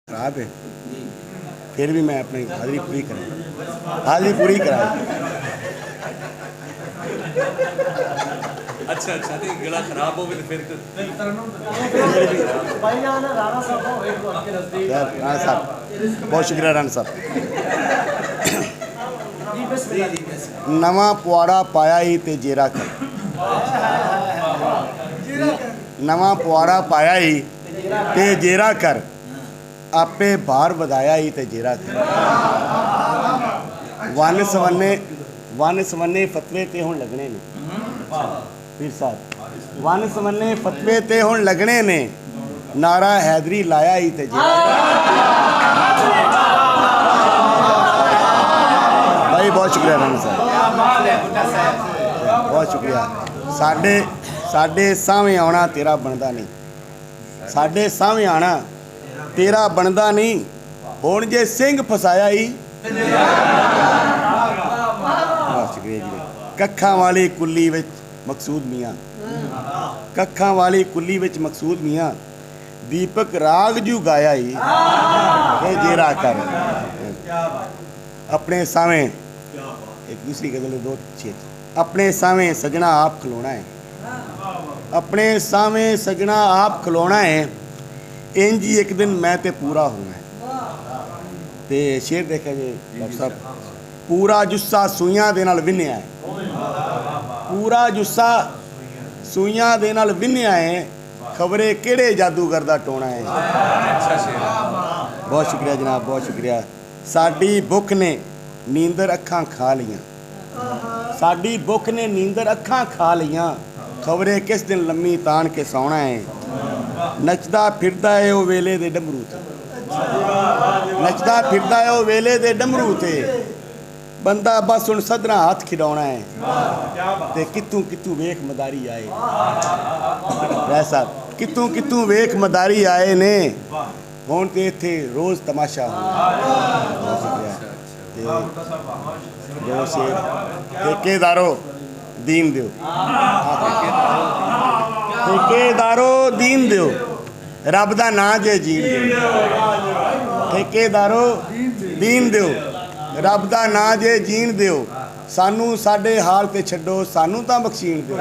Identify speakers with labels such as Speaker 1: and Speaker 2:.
Speaker 1: खराब है, फिर भी मैं अपनी हाजिरी पूरी करा, हाजिरी पूरी करा।
Speaker 2: अच्छा अच्छा नहीं गला खराब हो फिर
Speaker 1: राणा साहब बहुत शुक्रिया। राणा साहब नवा पुआड़ा पाया ही ते जेरा कर, नवा पुआड़ा पाया ही ते जेरा कर, आपे भार वधाया ही ते जेरा कर। वन सवन्ने फतवे ते हुण लगने ने पीर साहब, वन सवन्ने फतवे ते हुण लगने ने, नारा हैदरी लाया ही ते जेरा कर। भाई बहुत शुक्रिया राणा साहब, बहुत शुक्रिया। साडे साडे सामने आना तेरा बनता नहीं, साडे सामने आना तेरा बनता नहीं। हुण जे सिंह फसाया ही कक्खां वाली कुल्ली विच मकसूद मियाँ, कक्खां वाली कुल्ली विच मकसूद मियाँ, दीपक राग जू गाया ही ते जेरा कर। अपने सामने एक दूसरी गजल दो छेद, अपने सामने सजना आप खलोना है, अपने सामने सजना आप खलोना है, इंज ही एक दिन मैं ते पूरा होना है। ते शेर देखा जी डॉक्टर साहब, पूरा जुस्सा सूइयां दे नाल विन्निया है, पूरा जुस्सा सूइयां दे नाल विन्निया है, खबरे केड़े जादूगर दा टोना है। बहुत शुक्रिया जनाब, बहुत शुक्रिया। साडी भुख ने नींदर अखां खा लियां, साडी भुख ने नींदर अखां खा लियां, खबरे किस दिन लम्मी तान के सौना है। नचदा फिरदा है वो वेले दे डमरू ते, नचदा फिरदा है वो वेले दे डमरू ते, बंदा बस हुण सदरा हाथ खिडौना है, ते कितों कितों वेख मदारी आए। वैसा कितों कितों वेख मदारी आए ने, हुण ते इत्थे रोज़ तमाशा जो से ठेकेदारो दीन दिओ, ठेकेदारो दीन दिओ, रब दा नां जे जीन दिओ, ठेकेदारो दीन दिओ, रब दा नां जे जीन दिओ, सानू साडे हाल ते छड्डो, सानू तां बख्शीण दिओ।